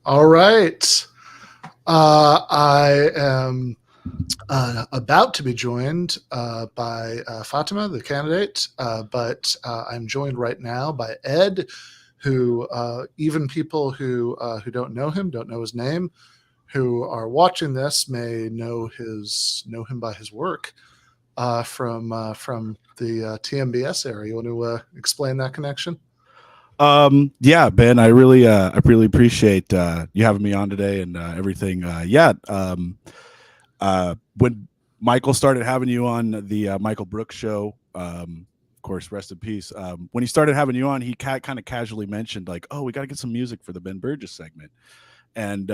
All right. I am about to be joined by Fatima, the candidate, but I'm joined right now by Ed, who even people who don't know him, don't know his name, who are watching this may know him by his work from the TMBS area. You want to explain that connection? Yeah, Ben, I really appreciate you having me on today and everything. When Michael started having you on the Michael Brooks show, of course, rest in peace. When he started having you on, he kind of casually mentioned like, "Oh, we got to get some music for the Ben Burgess segment," and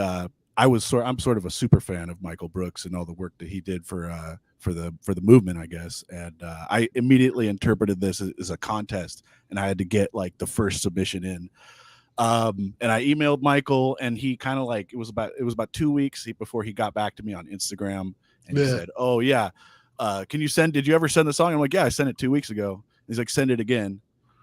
I'm sort of a super fan of Michael Brooks and all the work that he did for the movement, I guess. And I immediately interpreted this as a contest, and I had to get like the first submission in. And I emailed Michael, and he kind of like it was about 2 weeks before he got back to me on Instagram, and he said, "Oh yeah, can you send? Did you ever send the song?" I'm like, "Yeah, I sent it 2 weeks ago." He's like, "Send it again,"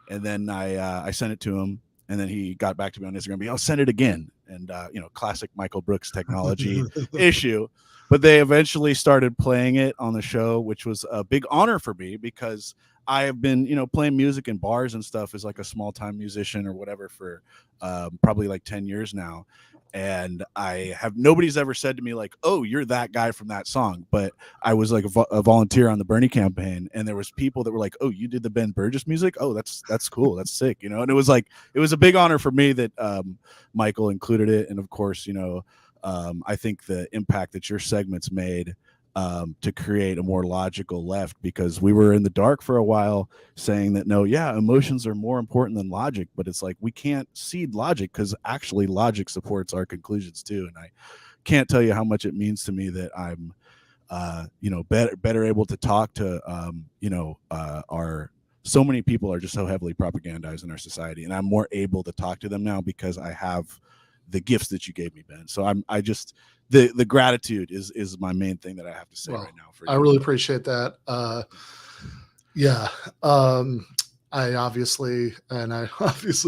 and then I sent it to him, and then he got back to me on Instagram. I'll send it again, and classic Michael Brooks technology issue. But they eventually started playing it on the show, which was a big honor for me because I have been, playing music in bars and stuff as like a small time musician or whatever for probably like 10 years now. And nobody's ever said to me like, "Oh, you're that guy from that song." But I was like a volunteer on the Bernie campaign, and there was people that were like, "Oh, you did the Ben Burgess music? Oh, that's cool. That's sick." And it was like, it was a big honor for me that Michael included it. And of course, I think the impact that your segments made to create a more logical left, because we were in the dark for a while saying that emotions are more important than logic, but it's like we can't cede logic because actually logic supports our conclusions too. And I can't tell you how much it means to me that I'm better able to talk to our so many people are just so heavily propagandized in our society, and I'm more able to talk to them now because I have the gifts that you gave me, Ben. So the gratitude is my main thing that I have to say right now. I really appreciate that. I obviously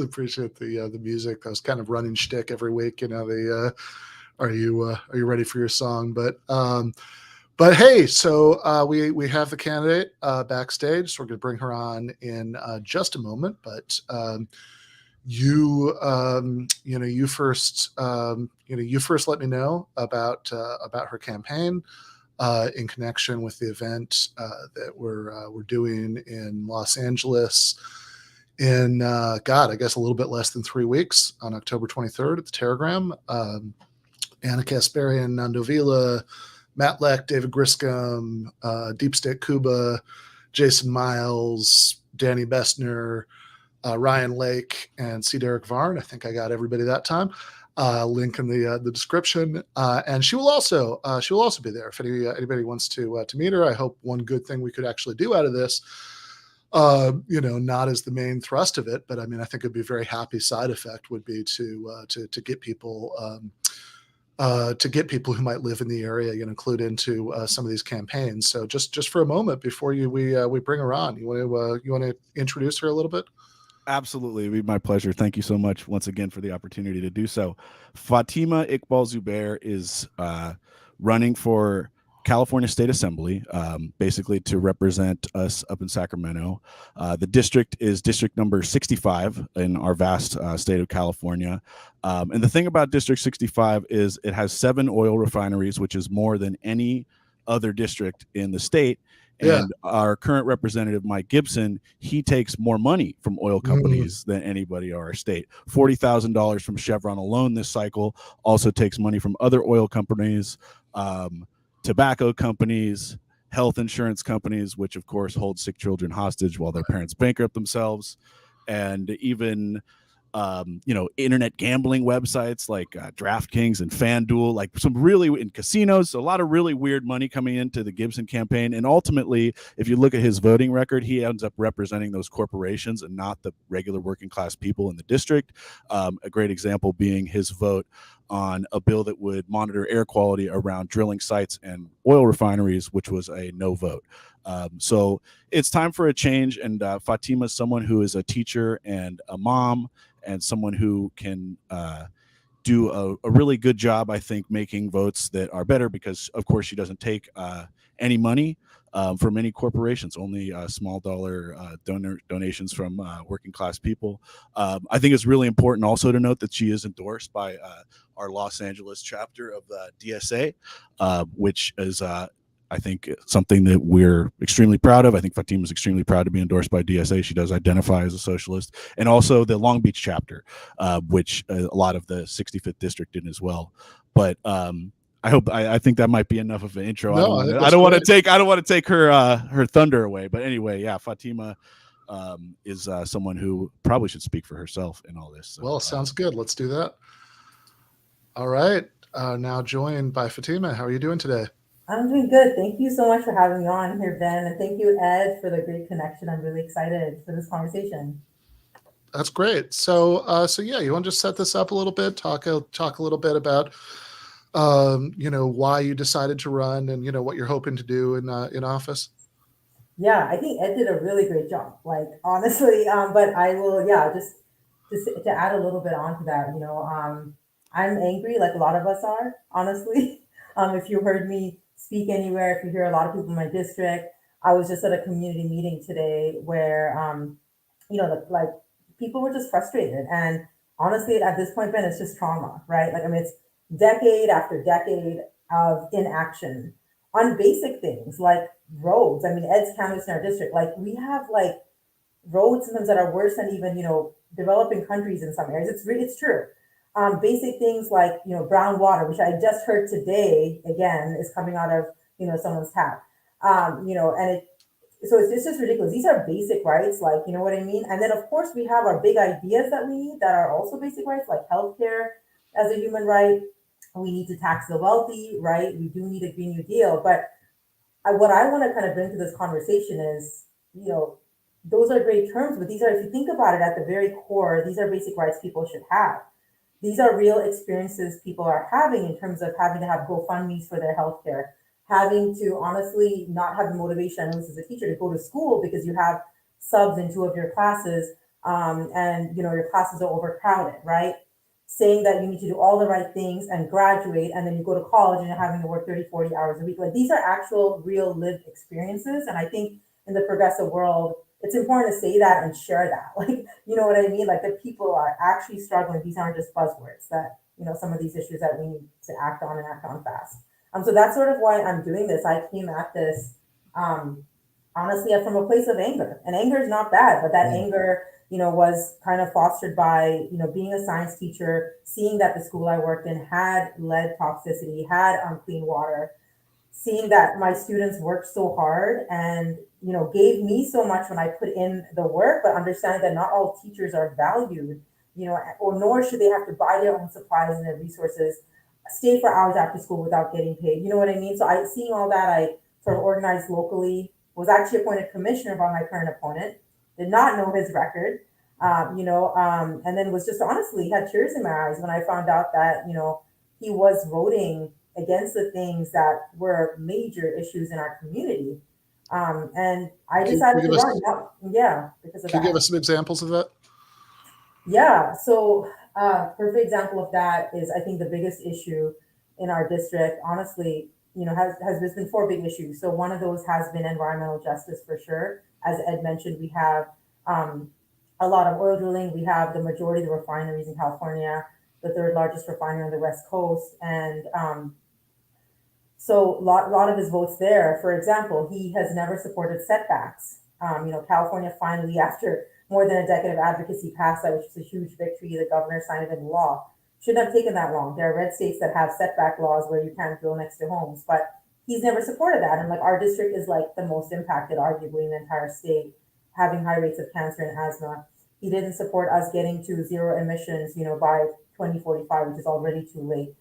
appreciate the music. That was kind of running shtick every week. Are you ready for your song? But hey, so we have the candidate backstage, so we're going to bring her on in just a moment. But you first let me know about her campaign in connection with the event that we're doing in Los Angeles in I guess a little bit less than 3 weeks, on October 23rd at the Terragram. Anna Kasparian, Nando Vila, Matt Leck, David Griscom, Deep State Cuba, Jason Miles, Danny Bestner, Ryan Lake, and C. Derek Varn. I think I got everybody that time. Link in the description, and she will also be there if anybody wants to meet her. I hope one good thing we could actually do out of this, not as the main thrust of it, but I mean, I think it'd be a very happy side effect would be to get people who might live in the area, include into some of these campaigns. So just for a moment before we bring her on, you want to introduce her a little bit? Absolutely. It'd be my pleasure. Thank you so much once again for the opportunity to do so. Fatima Iqbal-Zubair is running for California State Assembly, basically to represent us up in Sacramento. The district is district number 65 in our vast state of California. And the thing about District 65 is it has 7 oil refineries, which is more than any other district in the state. And our current representative, Mike Gibson, he takes more money from oil companies than anybody in our state. $40,000 from Chevron alone this cycle. Also takes money from other oil companies, tobacco companies, health insurance companies, which of course hold sick children hostage while their parents bankrupt themselves, and even internet gambling websites like DraftKings and FanDuel, like some really in casinos. So a lot of really weird money coming into the Gibson campaign. And ultimately, if you look at his voting record, he ends up representing those corporations and not the regular working class people in the district. A great example being his vote on a bill that would monitor air quality around drilling sites and oil refineries, which was a no vote. So it's time for a change. And Fatima is someone who is a teacher and a mom, and someone who can do a really good job, I think, making votes that are better because, of course, she doesn't take any money from any corporations, only small dollar donations from working class people. I think it's really important also to note that she is endorsed by our Los Angeles chapter of the DSA, which is I think something that we're extremely proud of. I think Fatima is extremely proud to be endorsed by DSA. She does identify as a socialist, and also the Long Beach chapter, which a lot of the 65th district did as well. But I think that might be enough of an intro. No, I don't want to take her thunder away. But anyway, yeah, Fatima is someone who probably should speak for herself in all this. So, well, sounds good. Let's do that. All right. Now joined by Fatima. How are you doing today? I'm doing good. Thank you so much for having me on here, Ben. And thank you, Ed, for the great connection. I'm really excited for this conversation. That's great. So yeah, you want to just set this up a little bit, talk a little bit about, why you decided to run and, what you're hoping to do in office? Yeah, I think Ed did a really great job, like honestly. But I will, yeah, just to add a little bit onto that, I'm angry like a lot of us are, honestly. If you heard me speak anywhere, if you hear a lot of people in my district, I was just at a community meeting today where, like people were just frustrated. And honestly, at this point, Ben, it's just trauma, right? Like, I mean, it's decade after decade of inaction on basic things like roads. I mean, Ed's canvas in our district, like we have like roads sometimes that are worse than even, developing countries in some areas. It's true. Basic things like, brown water, which I just heard today, again, is coming out of, someone's tap. So it's just ridiculous. These are basic rights, like, you know what I mean? And then of course we have our big ideas that we need that are also basic rights, like healthcare as a human right. We need to tax the wealthy, right? We do need a Green New Deal. But what I want to kind of bring to this conversation is, those are great terms, but these are, if you think about it at the very core, these are basic rights people should have. These are real experiences people are having in terms of having to have GoFundMe's for their healthcare, having to honestly not have the motivation, I know this as a teacher, to go to school because you have subs in 2 of your classes, and your classes are overcrowded, right? Saying that you need to do all the right things and graduate, and then you go to college and you're having to work 30, 40 hours a week. Like, these are actual real lived experiences. And I think in the progressive world, it's important to say that and share that. Like, you know what I mean? Like, the people are actually struggling. These aren't just buzzwords that, some of these issues that we need to act on and act on fast. So that's sort of why I'm doing this. I came at this, honestly, from a place of anger, and anger is not bad, but that anger, was kind of fostered by, being a science teacher, seeing that the school I worked in had lead toxicity, had unclean water, seeing that my students worked so hard and, gave me so much when I put in the work, but understanding that not all teachers are valued, or nor should they have to buy their own supplies and their resources, stay for hours after school without getting paid. You know what I mean? So seeing all that, I sort of organized locally, was actually appointed commissioner by my current opponent, did not know his record, and then was just honestly had tears in my eyes when I found out that, he was voting against the things that were major issues in our community. And I decided to run. Because of that. Can you give us some examples of that? Yeah. So perfect example of that is, I think, the biggest issue in our district, honestly, has been 4 big issues. So one of those has been environmental justice for sure. As Ed mentioned, we have a lot of oil drilling. We have the majority of the refineries in California, the 3rd largest refinery on the West Coast. And so a lot of his votes there, for example, he has never supported setbacks. California finally, after more than a decade of advocacy, passed that, which is a huge victory. The governor signed it into law. Shouldn't have taken that long. There are red states that have setback laws where you can't drill next to homes, but he's never supported that. And like, our district is like the most impacted, arguably, in the entire state, having high rates of cancer and asthma. He didn't support us getting to 0 emissions, by 2045, which is already too late.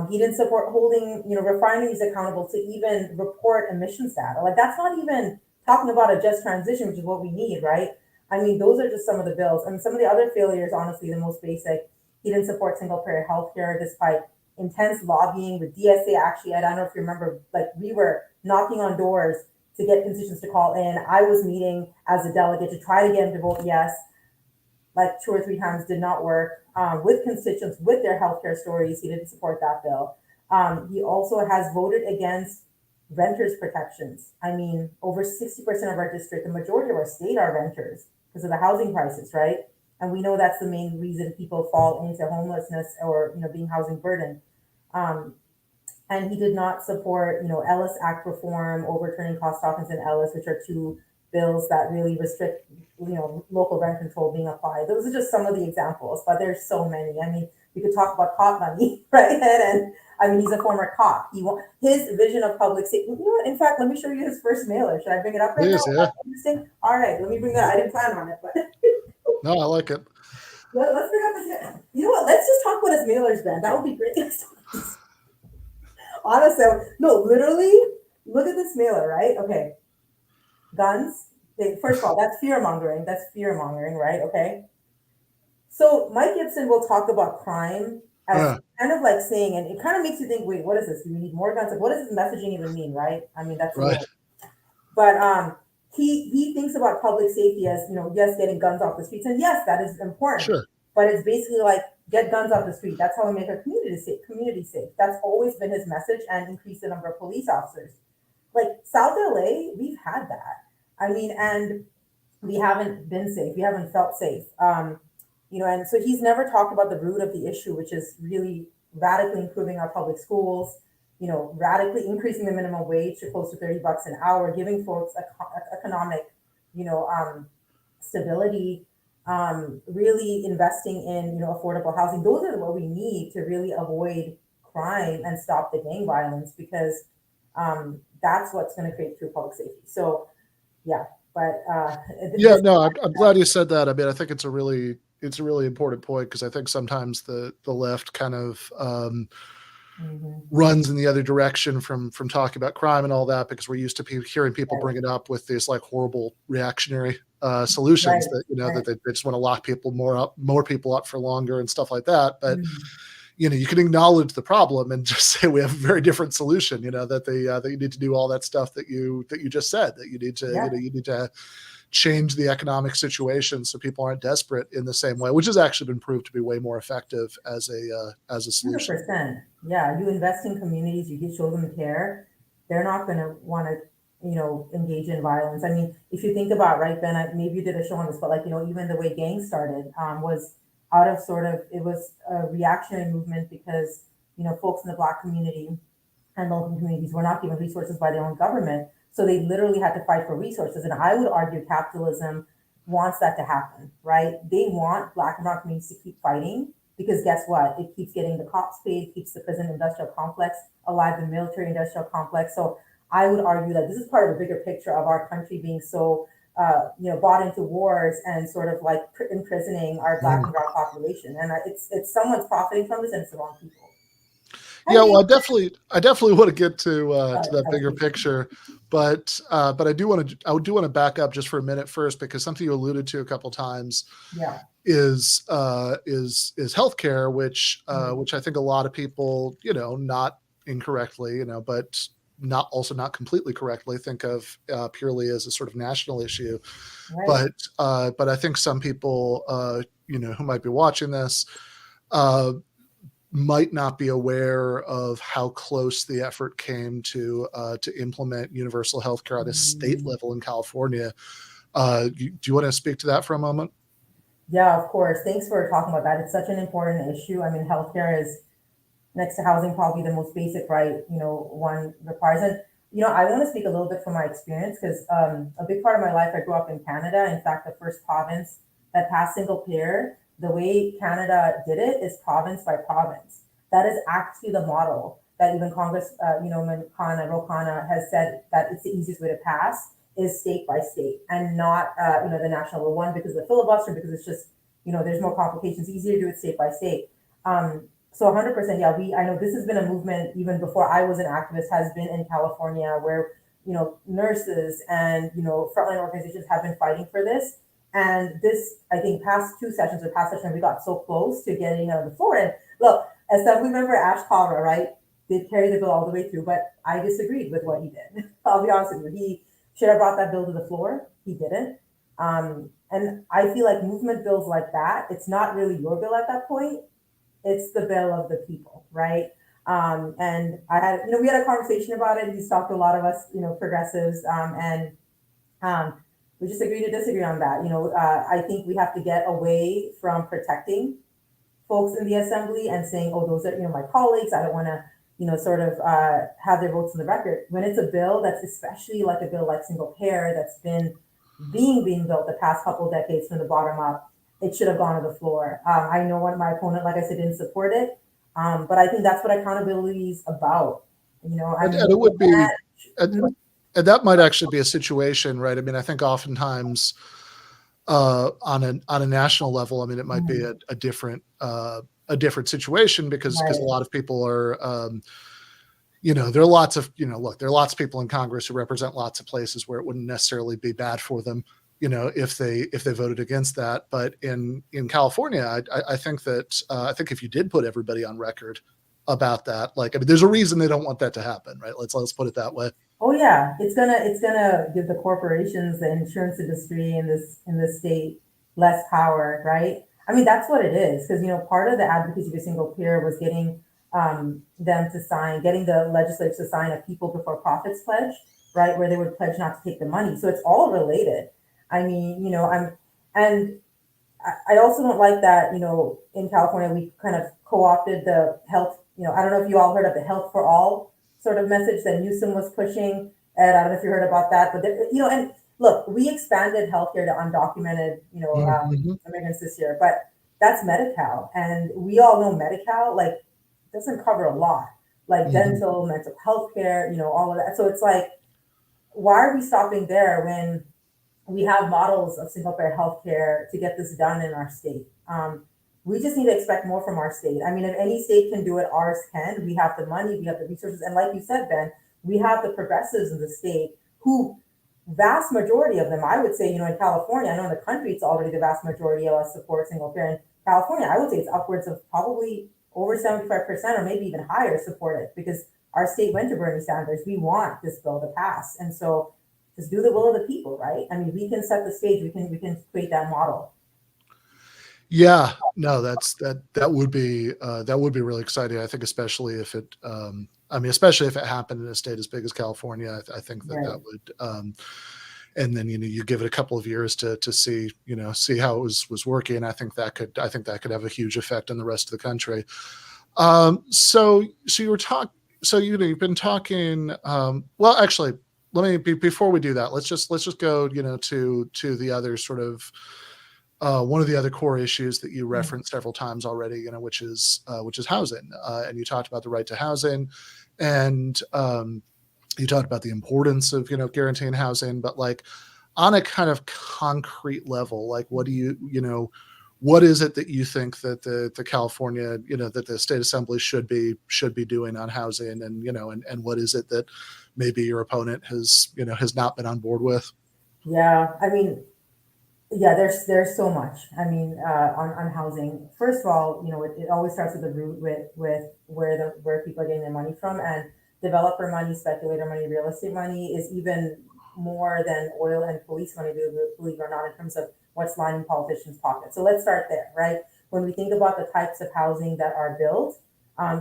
He didn't support holding, refineries accountable to even report emissions data. Like, that's not even talking about a just transition, which is what we need, right? I mean, those are just some of the bills. And some of the other failures, honestly, the most basic, he didn't support single-payer healthcare despite intense lobbying with DSA. Actually, I don't know if you remember, like, we were knocking on doors to get constituents to call in. I was meeting as a delegate to try to get him to vote yes. like 2 or 3 times, did not work. With constituents with their healthcare stories, he didn't support that bill. He also has voted against renters protections. I mean, over 60% of our district, the majority of our state are renters because of the housing prices, right? And we know that's the main reason people fall into homelessness or, being housing burdened. Um, and he did not support, Ellis Act reform, overturning cost Hawkins and Ellis, which are two bills that really restrict, local rent control being applied. Those are just some of the examples, but there's so many. I mean, we could talk about cop money, right? And I mean, he's a former cop. His vision of public safety. You know what? In fact, let me show you his first mailer. Should I bring it up right now? Please, yeah. Interesting. All right, let me bring that. I didn't plan on it, but No, I like it. let's bring up his. You know what? Let's just talk about his mailers then. That would be great. Honestly, no, literally, look at this mailer, right? Okay. Guns. First of all, that's fear mongering. That's fear mongering, right? Okay. So Mike Gibson will talk about crime as kind of like saying, and it kind of makes you think, wait, what is this? Do we need more guns? Like, what does this messaging even mean, right? I mean, that's right. But he thinks about public safety as, yes, getting guns off the streets, and yes, that is important. Sure. But it's basically like get guns off the street. That's how we make our community safe. Community safe. That's always been his message, and increase the number of police officers. Like South LA, we've had that. I mean, and we haven't been safe. We haven't felt safe. And so he's never talked about the root of the issue, which is really radically improving our public schools, radically increasing the minimum wage to close to $30 an hour, giving folks economic, stability, really investing in, affordable housing. Those are what we need to really avoid crime and stop the gang violence, because that's what's going to create true public safety. So, yeah. But I'm glad you said that. I mean, I think it's a really important point, because I think sometimes the left kind of runs in the other direction from talking about crime and all that, because we're used to hearing people bring it up with these like horrible reactionary solutions that they just want to lock more people up for longer and stuff like that. But you can acknowledge the problem and just say we have a very different solution. That you need to do all that stuff that you just said, that you need to you need to change the economic situation so people aren't desperate in the same way, which has actually been proved to be way more effective as a solution. 100%. Yeah, you invest in communities, you show them care. They're not going to want to, engage in violence. I mean, if you think about, right, Ben, maybe you did a show on this, but even the way gangs started was out of it was a reactionary movement because, folks in the Black community and local communities were not given resources by their own government. So they literally had to fight for resources. And I would argue capitalism wants that to happen, right? They want Black and Brown communities to keep fighting, because guess what? It keeps getting the cops paid, keeps the prison industrial complex alive, the military industrial complex. So I would argue that this is part of a bigger picture of our country being so, bought into wars and sort of like imprisoning our Black and Brown population. And it's someone's profiting from this, and it's the wrong people. Yeah, well, I definitely want to get to that bigger picture, but I do want to back up just for a minute first, because something you alluded to a couple times is healthcare, which I think a lot of people, not incorrectly, but not completely correctly, think of purely as a sort of national issue. Right. But I think some people who might be watching this might not be aware of how close the effort came to implement universal healthcare at a state level in California. Do you want to speak to that for a moment? Yeah, of course. Thanks for talking about that. It's such an important issue. I mean, healthcare is, next to housing, probably the most basic right, one requires. And, I want to speak a little bit from my experience, because a big part of my life, I grew up in Canada. In fact, the first province that passed single payer, the way Canada did it is province by province. That is actually the model that even Congress, Ro Khanna has said that it's the easiest way to pass, is state by state, and not, the national level one, because of the filibuster, because it's just, there's more complications, easier to do it state by state. So 100%, yeah, I know this has been a movement even before I was an activist, has been in California, where, nurses and, frontline organizations have been fighting for this. And this, I think, past session, we got so close to getting on the floor. And look, as some member Ash Kalra, right, did carry the bill all the way through, but I disagreed with what he did. I'll be honest with you. He should have brought that bill to the floor. He didn't. And I feel like movement bills like that, it's not really your bill at that point. It's the bill of the people, right? And I had, we had a conversation about it. He's talked to a lot of us, progressives, and we just agree to disagree on that. I think we have to get away from protecting folks in the assembly and saying, oh, those are, my colleagues. I don't want to, sort of have their votes in the record. When it's a bill that's especially like a bill like single payer that's been being built the past couple decades from the bottom up, it should have gone to the floor. I know what my opponent, like I said, didn't support it, but I think that's what accountability is about. And it would be, and that might actually be a situation, right? I mean, I think oftentimes on a national level, I mean, it might be a different situation because a lot of people are, there are lots of, look, there are lots of people in Congress who represent lots of places where it wouldn't necessarily be bad for them, if they voted against that. But in California, I think that I think if you did put everybody on record about that, there's a reason they don't want that to happen, right? Let's put it that way. Oh yeah, it's gonna give the corporations, the insurance industry in this state less power, right? I mean, that's what it is, because part of the advocacy for single payer was getting getting the legislators to sign a people before profits pledge, right, where they would pledge not to take the money. So it's all related. I mean, and I also don't like that, in California we kind of co-opted the health. I don't know if you all heard of the health for all sort of message that Newsom was pushing, and I don't know if you heard about that, but and look, we expanded healthcare to undocumented, immigrants this year, but that's Medi-Cal, and we all know Medi-Cal doesn't cover a lot, dental, mental health care, all of that. So it's like, why are we stopping there when we have models of single payer healthcare to get this done in our state? We just need to expect more from our state. I mean, if any state can do it, ours can. We have the money, we have the resources, and like you said, Ben, we have the progressives in the state who, vast majority of them, I would say, in California, I know in the country it's already the vast majority of us support single payer. In California, I would say it's upwards of probably over 75% or maybe even higher support it, because our state went to Bernie Sanders. We want this bill to pass. And so just do the will of the people, right? I mean, we can set the stage, we can create that model. Yeah, no, that would be really exciting. I think, especially if it, especially if it happened in a state as big as California, I think that would, and then you give it a couple of years to see how it was working. I think that could have a huge effect on the rest of the country. So you've been talking. Well, actually, before we do that, let's just go to the other sort of. One of the other core issues that you referenced several times already, which is housing, and you talked about the right to housing, and you talked about the importance of guaranteeing housing, but on a kind of concrete level, what do what is it that you think that the California, that the state assembly should be doing on housing, and what is it that maybe your opponent has not been on board with? Yeah, I mean, yeah, there's so much. I mean, on housing. First of all, it always starts with the root with where people are getting their money from, and developer money, speculator money, real estate money is even more than oil and police money, believe it or not, in terms of what's lining politicians' pockets. So let's start there, right? When we think about the types of housing that are built,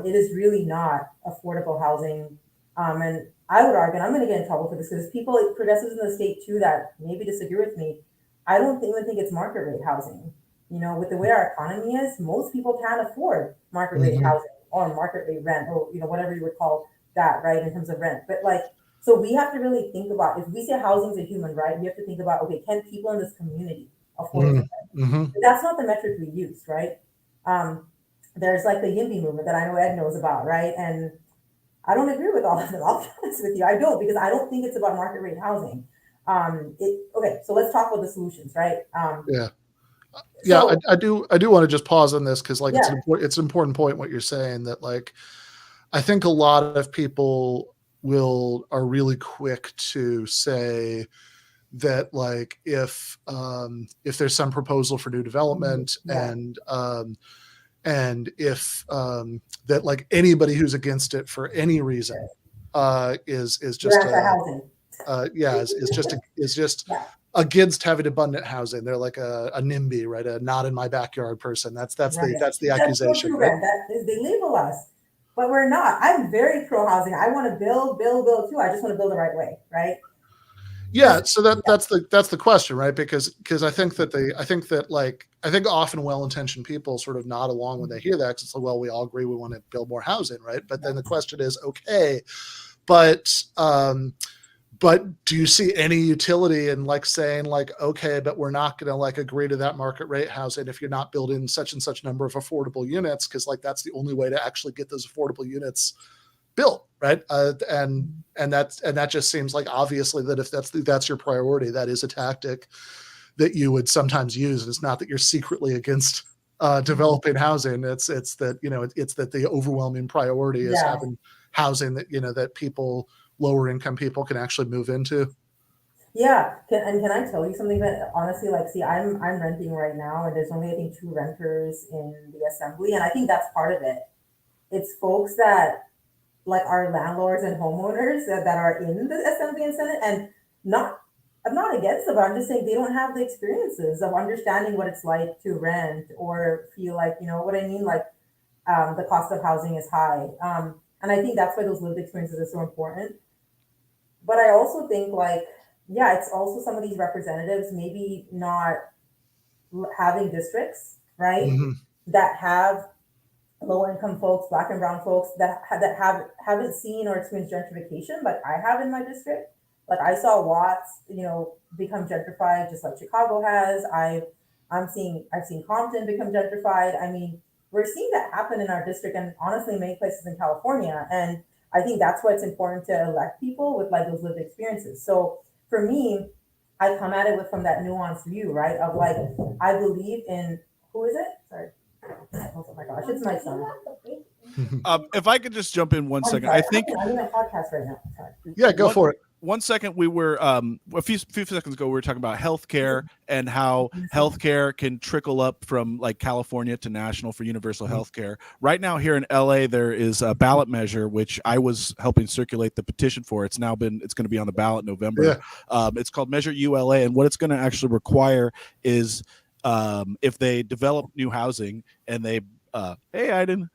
it is really not affordable housing. And I would argue, and I'm going to get in trouble for this because progressives in the state too that maybe disagree with me, I don't even think it's market rate housing. With the way our economy is, most people can't afford market rate housing or market rate rent, or whatever you would call that, right, in terms of rent. But so we have to really think about, if we say housing is a human right, we have to think about, okay, can people in this community afford it? But that's not the metric we use, right? There's the YIMBY movement that I know Ed knows about, right? And I don't agree with all of them. I'll be honest with you, I don't, because I don't think it's about market rate housing. Okay, so let's talk about the solutions, right? I do want to just pause on this because it's an important point what you're saying, that I think a lot of people are really quick to say that if there's some proposal for new development and if that anybody who's against it for any reason is just housing. is just against having abundant housing. They're like a NIMBY, right? A not in my backyard person. That's Right. the That's so accusation, true, right? Ren. That is, they label us, but we're not. I'm very pro housing. I want to build too. I just want to build the right way, right? Yeah, so that's the question, right? Because I think that often well-intentioned people sort of nod along when they hear that, 'cause it's like, well, we all agree we want to build more housing, right? But then the question is, okay, but do you see any utility in like saying like, okay, but we're not going to like agree to that market rate housing if you're not building such and such number of affordable units, because like that's the only way to actually get those affordable units built, right? And that just seems like obviously that if that's your priority, that is a tactic that you would sometimes use. And it's not that you're secretly against developing housing. It's that it's that the overwhelming priority is having housing that that people, lower income people, can actually move into. Yeah, can I tell you something that honestly, like, see, I'm renting right now, and there's only I think 2 renters in the assembly, and I think that's part of it. It's folks that like are landlords and homeowners that are in the assembly and senate, and not I'm not against it, but I'm just saying they don't have the experiences of understanding what it's like to rent or feel like, you know what I mean, like the cost of housing is high, and I think that's why those lived experiences are so important. But I also think like, yeah, it's also some of these representatives maybe not having districts, right, Mm-hmm. that have low income folks, black and brown folks haven't seen or experienced gentrification like I have in my district. Like I saw Watts, become gentrified just like Chicago has. I've seen Compton become gentrified. I mean, we're seeing that happen in our district and honestly many places in California. And I think that's why it's important to elect people with like those lived experiences. So for me, I come at it with from that nuanced view, right? Of like, I believe in who is it? Sorry. Oh my gosh, it's my son. If I could just jump in one second, I think I'm in a podcast right now. Sorry. Yeah, go for it. 1 second, we were a few seconds ago we were talking about healthcare and how healthcare can trickle up from like California to national for universal healthcare. Right now here in LA there is a ballot measure which I was helping circulate the petition for. It's going to be on the ballot in November. Yeah. It's called Measure ULA, and what it's going to actually require is if they develop new housing and they hey Aiden,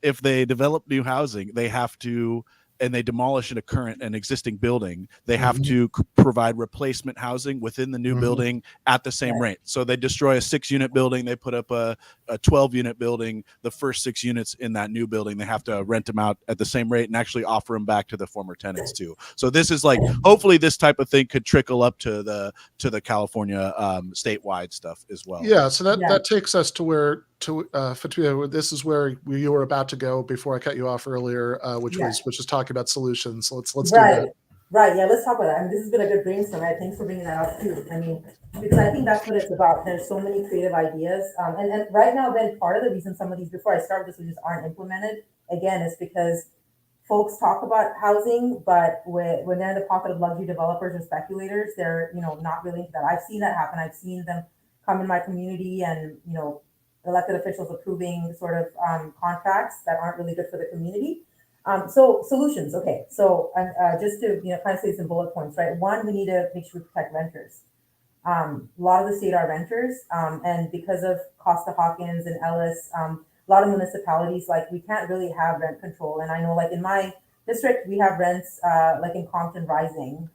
if they develop new housing, they have to, and they demolish an existing building, they have to provide replacement housing within the new building at the same rate. So they destroy a 6-unit building, they put up a 12-unit building, the first 6 units in that new building, they have to rent them out at the same rate and actually offer them back to the former tenants too. So this is like, hopefully this type of thing could trickle up to the California statewide stuff as well. Yeah, so that takes us to Fatima, this is where you were about to go before I cut you off earlier, which was talking about solutions. So let's do that. Right. Yeah, let's talk about that. I mean, this has been a good brainstorm, right? Thanks for bringing that up too. I mean, because I think that's what it's about. There's so many creative ideas. And right now, Ben, part of the reason some of these, before I start with this, just aren't implemented, again, is because folks talk about housing, but when they're in the pocket of luxury developers or speculators, they're, not really into that. I've seen that happen. I've seen them come in my community and, elected officials approving sort of contracts that aren't really good for the community. So solutions, okay. So just to kind of say some bullet points, right? One, we need to make sure we protect renters. A lot of the state are renters, and because of Costa-Hawkins and Ellis, a lot of municipalities, like, we can't really have rent control. And I know, like, in my district, we have rents like in Compton rising,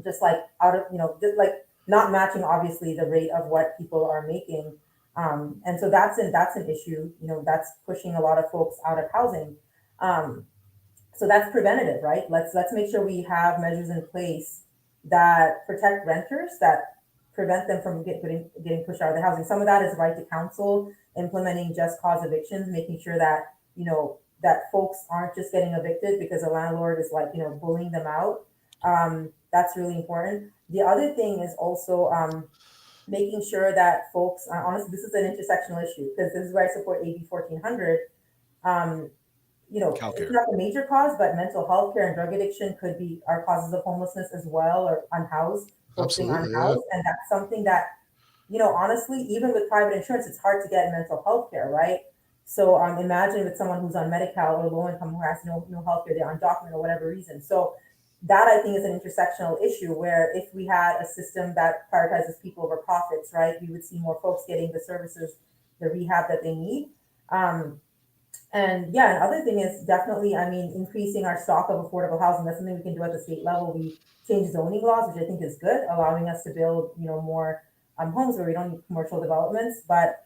just like out of just like not matching obviously the rate of what people are making. And so that's an issue. That's pushing a lot of folks out of housing. So that's preventative, right? Let's make sure we have measures in place that protect renters, that prevent them from getting pushed out of the housing. Some of that is right to counsel, implementing just cause evictions, making sure that that folks aren't just getting evicted because a landlord is like bullying them out. That's really important. The other thing is also making sure that folks, honestly, this is an intersectional issue because this is where I support AB 1400. It's not the major cause, but mental health care and drug addiction are causes of homelessness as well, or unhoused, posting unhoused. Yeah. And that's something that, honestly, even with private insurance, it's hard to get mental health care, right? So imagine with someone who's on Medi-Cal or low income who has no health care, they're undocumented or whatever reason. So that I think is an intersectional issue where if we had a system that prioritizes people over profits, right, we would see more folks getting the services, the rehab that they need. And yeah, another thing is definitely, I mean, increasing our stock of affordable housing. That's something we can do at the state level. We change zoning laws, which I think is good, allowing us to build, more homes where we don't need commercial developments. But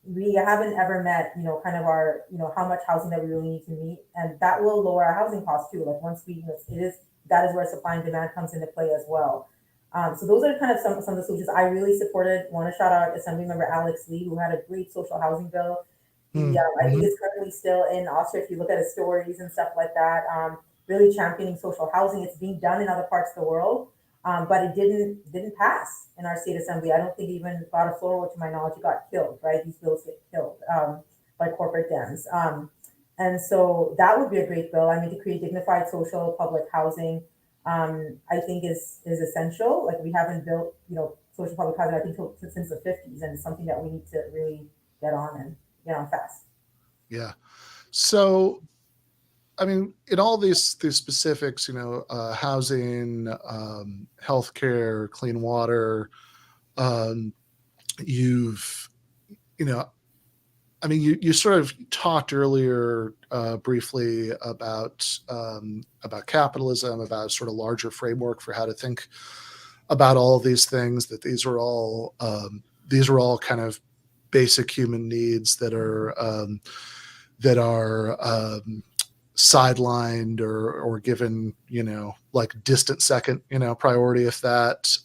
we haven't ever met, kind of our, how much housing that we really need to meet, and that will lower our housing costs too. Like once we, that is where supply and demand comes into play as well. So those are kind of some of the solutions I really supported. Want to shout out Assemblymember Alex Lee, who had a great social housing bill. I think it's currently still in Austria. If you look at his stories and stuff like that, really championing social housing. It's being done in other parts of the world, but it didn't pass in our state assembly. I don't think it even got a floor vote to my knowledge. It got killed. Right, these bills get killed by corporate Dems. And so that would be a great bill. I mean, to create dignified social public housing, I think is essential. Like we haven't built, social public housing, I think, since the 50s, and it's something that we need to really get on and fast. Yeah. So, I mean, in all these specifics, housing, healthcare, clean water, you've, I mean, you sort of talked earlier briefly about capitalism, about sort of larger framework for how to think about all of these things. That these are all kind of basic human needs that are sidelined or given, like distant second, priority, if that,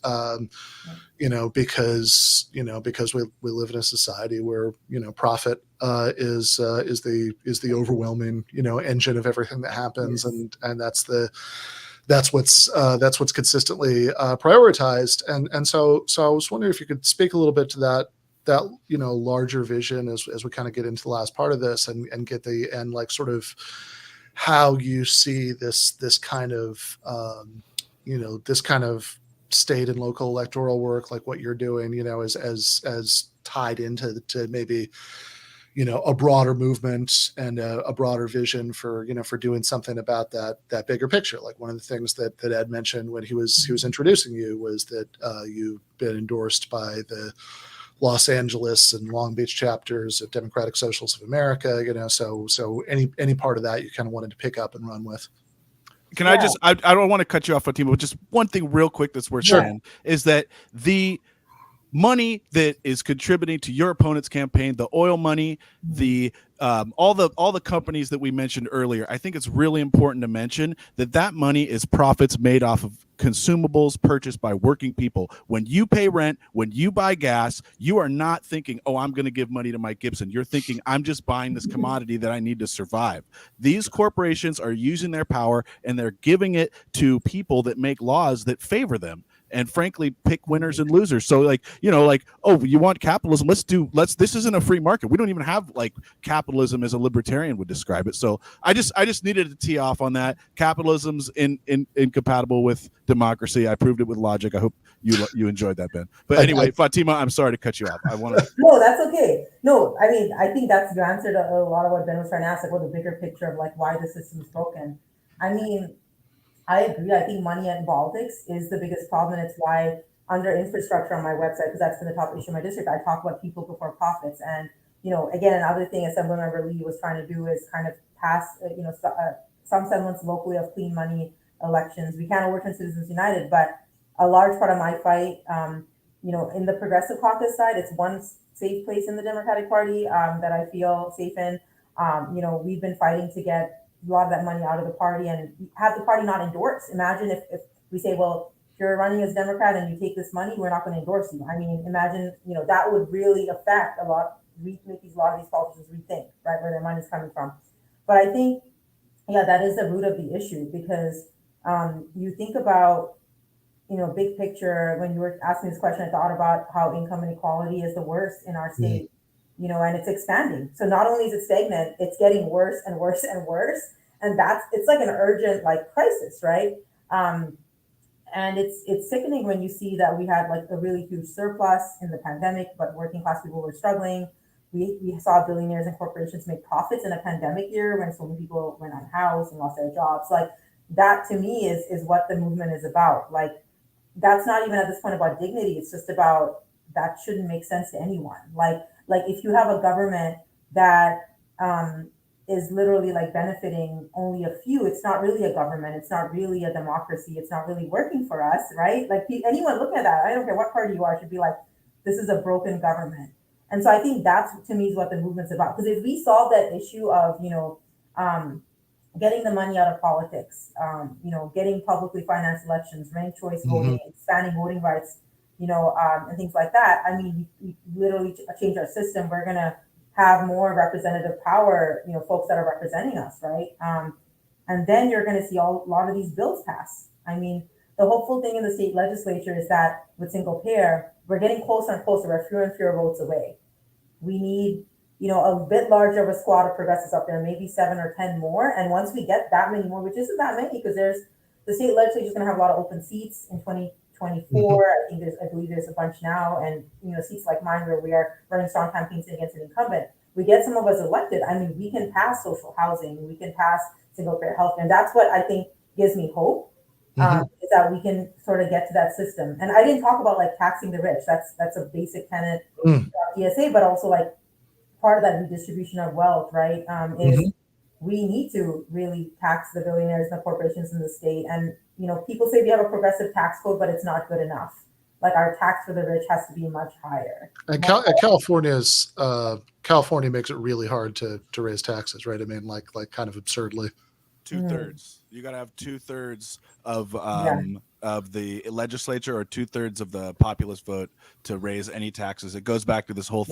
because we live in a society where, profit is the overwhelming, engine of everything that happens. Yes. And that's what's consistently prioritized. And so I was wondering if you could speak a little bit to that larger vision as we kind of get into the last part of this and get like sort of how you see this kind of this kind of state and local electoral work, like what you're doing, as tied into maybe a broader movement and a broader vision for doing something about that bigger picture. Like one of the things that Ed mentioned when he was introducing you was that you've been endorsed by the Los Angeles and Long Beach chapters of Democratic Socialists of America, so any part of that you kind of wanted to pick up and run with. Can I just, I don't want to cut you off, Fatima, but just one thing real quick that's worth saying is that the money that is contributing to your opponent's campaign, the oil money, the all the companies that we mentioned earlier, I think it's really important to mention that money is profits made off of consumables purchased by working people. When you pay rent, when you buy gas, you are not thinking, oh, I'm going to give money to Mike Gibson. You're thinking, I'm just buying this commodity that I need to survive. These corporations are using their power and they're giving it to people that make laws that favor them and frankly pick winners and losers. So oh, you want capitalism? This isn't a free market. We don't even have like capitalism as a libertarian would describe it. So I just needed to tee off on that. Capitalism's incompatible with democracy. I proved it with logic. I hope you enjoyed that, Ben. But anyway, Fatima, I'm sorry to cut you off. I want to. No, that's okay. No, I mean, I think that's you answered a lot of what Ben was trying to ask, like what the bigger picture of like why the system is broken. I mean, I agree. I think money and politics is the biggest problem. And it's why under infrastructure on my website, because that's been the top issue in my district, I talk about people before profits. And, again, another thing Assemblymember Lee was trying to do is kind of pass, some semblance locally of clean money elections. We can't overturn Citizens United, but a large part of my fight, in the progressive caucus side, it's one safe place in the Democratic Party that I feel safe in. We've been fighting to get a lot of that money out of the party and have the party not endorse. Imagine if we say, well, if you're running as a Democrat and you take this money, we're not going to endorse you. I mean, imagine, that would really affect a lot, make a lot of these politicians rethink, right, where their money's coming from. But I think, that is the root of the issue because you think about, big picture, when you were asking this question, I thought about how income inequality is the worst in our state. And it's expanding. So not only is it stagnant, it's getting worse and worse and worse. And it's like an urgent crisis, right? And it's sickening when you see that we had like a really huge surplus in the pandemic, but working class people were struggling. We saw billionaires and corporations make profits in a pandemic year when so many people went unhoused and lost their jobs. Like that to me is what the movement is about. Like, that's not even at this point about dignity. It's just about, that shouldn't make sense to anyone. Like if you have a government that is literally like benefiting only a few, it's not really a government. It's not really a democracy. It's not really working for us, right? Like anyone looking at that, I don't care what party you are, should be like, this is a broken government. And so I think that's, to me, is what the movement's about. Because if we solve that issue of, um, getting the money out of politics, getting publicly financed elections, ranked choice voting, expanding voting rights, and things like that. I mean, we literally change our system. We're gonna have more representative power, folks that are representing us, right? And then you're gonna see a lot of these bills pass. I mean, the hopeful thing in the state legislature is that with single payer, we're getting closer and closer. We're fewer and fewer votes away. We need, a bit larger of a squad of progressives up there, maybe 7 or 10 more. And once we get that many more, which isn't that many, because the state legislature is going to have a lot of open seats in 2024. I believe there's a bunch now, and seats like mine where we are running strong campaigns against an incumbent. We get some of us elected. I mean, we can pass social housing, we can pass single payer health, and that's what I think gives me hope. Is that we can sort of get to that system. And I didn't talk about like taxing the rich. That's a basic tenet of DSA, but also like part of that redistribution of wealth, right? Is we need to really tax the billionaires and the corporations in the state. And people say we have a progressive tax code, but it's not good enough. Like, our tax for the rich has to be much higher. And California makes it really hard to raise taxes, right? I mean, like kind of absurdly. 2/3. You got to have 2/3 of the legislature, or 2/3 of the populace vote to raise any taxes. It goes back to this whole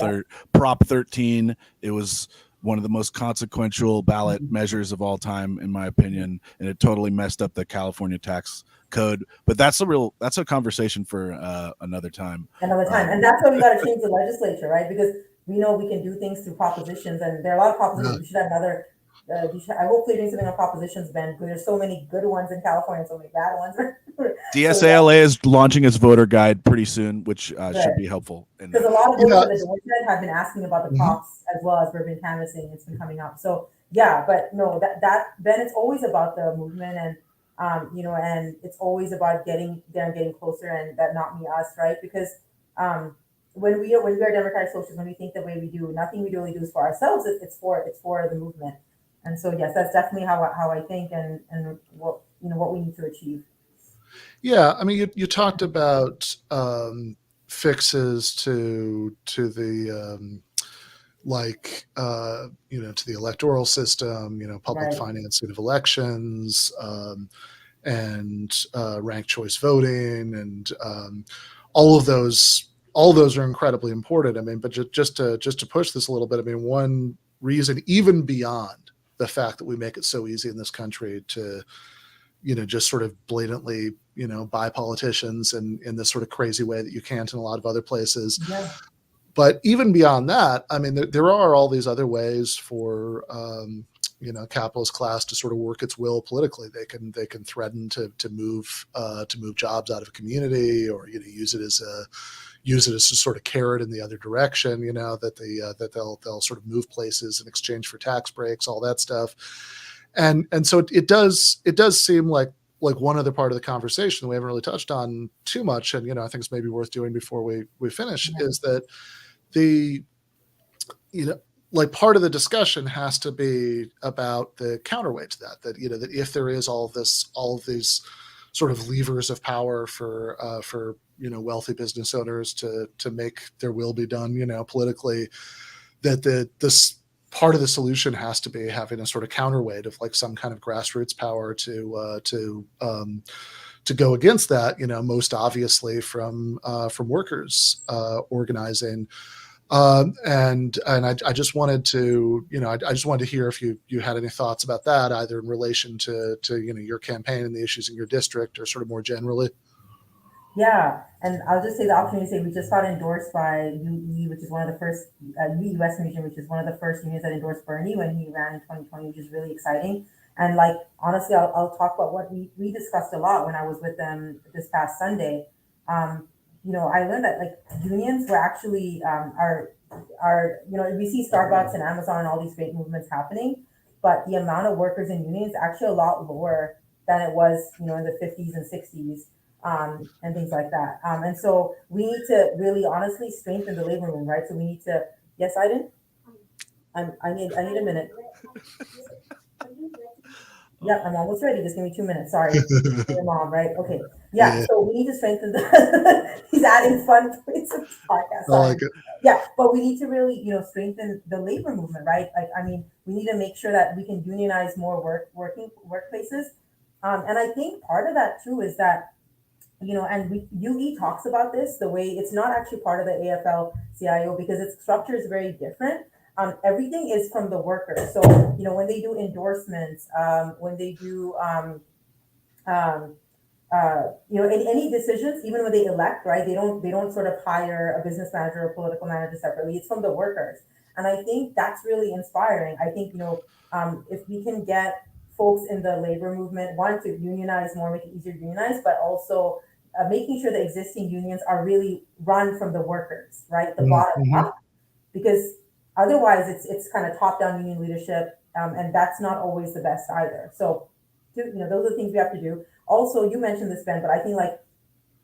Prop 13. It was one of the most consequential ballot measures of all time, in my opinion, and it totally messed up the California tax code. But that's a conversation for another time. And that's why we got to change the legislature, right? Because we know we can do things through propositions, and there are a lot of propositions. We should have another. I hope you're doing something on propositions, Ben, because there's so many good ones in California and so many bad ones. DSA-LA is launching its voter guide pretty soon, which should be helpful. Because a lot of voters have been asking about the props as well as we've been canvassing. It's been coming up. So but no, that Ben, it's always about the movement, and and it's always about getting there and getting closer, and that not me us, right? Because when we are democratic socialists, when we think the way we do, nothing we really do is for ourselves. It's for the movement. And so, yes, that's definitely how I think, and what we need to achieve. Yeah, I mean, you talked about fixes to the to the electoral system, public financing of elections, and ranked choice voting, and all of those are incredibly important. I mean, but just to push this a little bit, I mean, one reason, even beyond the fact that we make it so easy in this country to, just sort of blatantly, buy politicians in this sort of crazy way that you can't in a lot of other places. Yeah. But even beyond that, I mean, there are all these other ways for, capitalist class to sort of work its will politically. They can threaten to move jobs out of a community, or use it as a sort of carrot in the other direction. That they'll sort of move places in exchange for tax breaks, all that stuff. And so it does seem like one other part of the conversation that we haven't really touched on too much, and I think it's maybe worth doing before we finish, is that part of the discussion has to be about the counterweight to that that if there is all of these sort of levers of power for wealthy business owners to make their will be done politically, that this part of the solution has to be having a sort of counterweight of like some kind of grassroots power to go against that, most obviously from workers organizing. And I just wanted to, I just wanted to hear if you had any thoughts about that, either in relation to your campaign and the issues in your district, or sort of more generally. Yeah, and I'll just say the opportunity to say we just got endorsed by UE, which is one of the first UE West region, which is one of the first unions that endorsed Bernie when he ran in 2020, which is really exciting. And like, honestly, I'll talk about what we discussed a lot when I was with them this past Sunday. I learned that like unions were actually we see Starbucks and Amazon and all these great movements happening, but the amount of workers in unions is actually a lot lower than it was, in the 50s and 60s, and things like that. And so we need to really honestly strengthen the labor movement, right? So we need to, yes, I didn't. I need a minute. Yeah, I'm almost ready. Just give me 2 minutes. Sorry. Your mom, right? Okay. Yeah. So we need to strengthen the he's adding fun points to the podcast. I Sorry. like it. Yeah, but we need to really, strengthen the labor movement, right? Like, I mean, we need to make sure that we can unionize more working workplaces. And I think part of that too is that, and UE talks about this, the way it's not actually part of the AFL-CIO because its structure is very different. Everything is from the workers. So, when they do endorsements, when they do, in any decisions, even when they elect, right, they don't sort of hire a business manager or political manager separately. It's from the workers. And I think that's really inspiring. I think, if we can get folks in the labor movement, one, to unionize more, make it easier to unionize, but also making sure the existing unions are really run from the workers, right? The bottom up, because otherwise it's kind of top-down union leadership, and that's not always the best either. So, those are the things we have to do. Also, you mentioned this, Ben, but I think like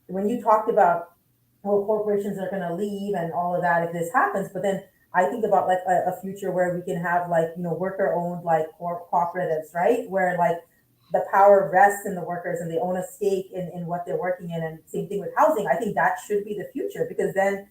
when you talked about corporations are going to leave and all of that if this happens, but then I think about like a future where we can have like worker-owned like cooperatives, right? Where like the power rests in the workers and they own a stake in what they're working in, and same thing with housing. I think that should be the future because then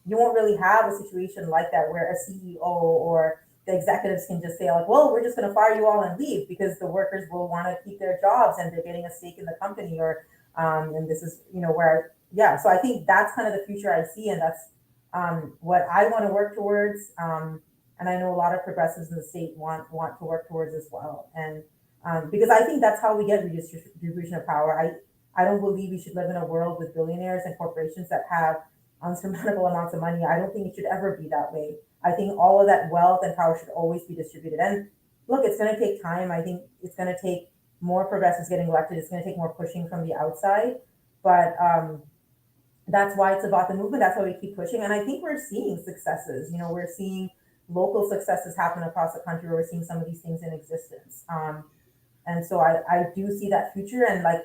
you won't really have a situation like that where a CEO or the executives can just say like, well, we're just going to fire you all and leave because the workers will want to keep their jobs and they're getting a stake in the company or and this is where so I think that's kind of the future I see, and that's what I want to work towards, and I know a lot of progressives in the state want to work towards as well, and because I think that's how we get redistribution of power. I don't believe we should live in a world with billionaires and corporations that have unsurmountable amounts of money. I don't think it should ever be that way. I think all of that wealth and power should always be distributed. And look, it's going to take time. I think it's going to take more progressives getting elected. It's going to take more pushing from the outside. But that's why it's about the movement. That's why we keep pushing. And I think we're seeing successes. We're seeing local successes happen across the country where we're seeing some of these things in existence. And so I do see that future. And like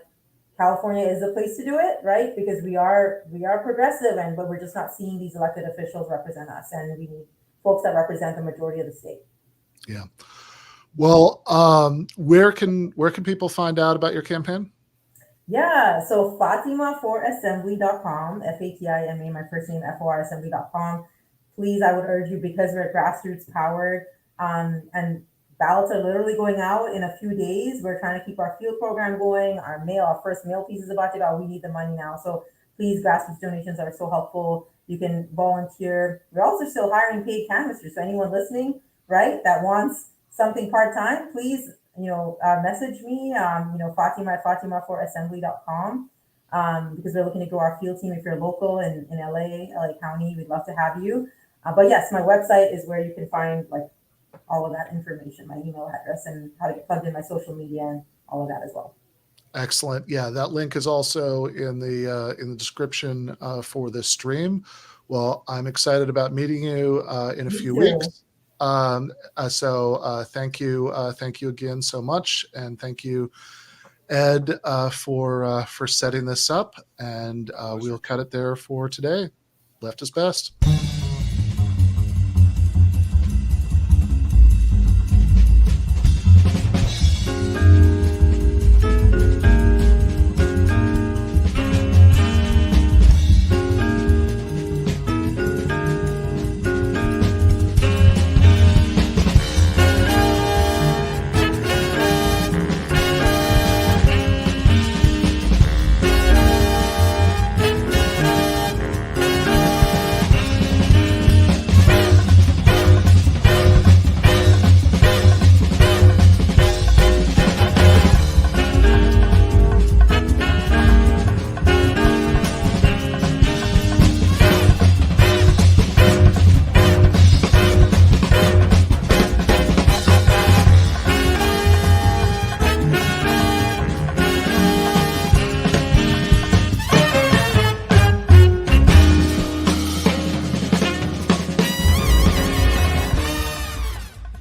California is the place to do it, right? Because we are progressive, but we're just not seeing these elected officials represent us. And we need folks that represent the majority of the state. Yeah. Well, where can people find out about your campaign? Yeah, so FatimaForAssembly.com, Fatima, my first name, FORAssembly.com. Please, I would urge you, because we're grassroots powered, and ballots are literally going out in a few days. We're trying to keep our field program going. Our first mail piece is about to go out. We need the money now. So please, grassroots donations are so helpful. You can volunteer. We're also still hiring paid canvassers. So anyone listening, right, that wants something part-time, please, message me, Fatima at FatimaForAssembly.com, because we're looking to grow our field team. If you're local in LA County, we'd love to have you. But yes, my website is where you can find like all of that information, my email address, and how to get plugged in my social media and all of that as well. Excellent. Yeah, that link is also in the description for this stream. Well, I'm excited about meeting you in a few weeks. So thank you again so much, and thank you, Ed, for setting this up. And we'll cut it there for today. Left is best.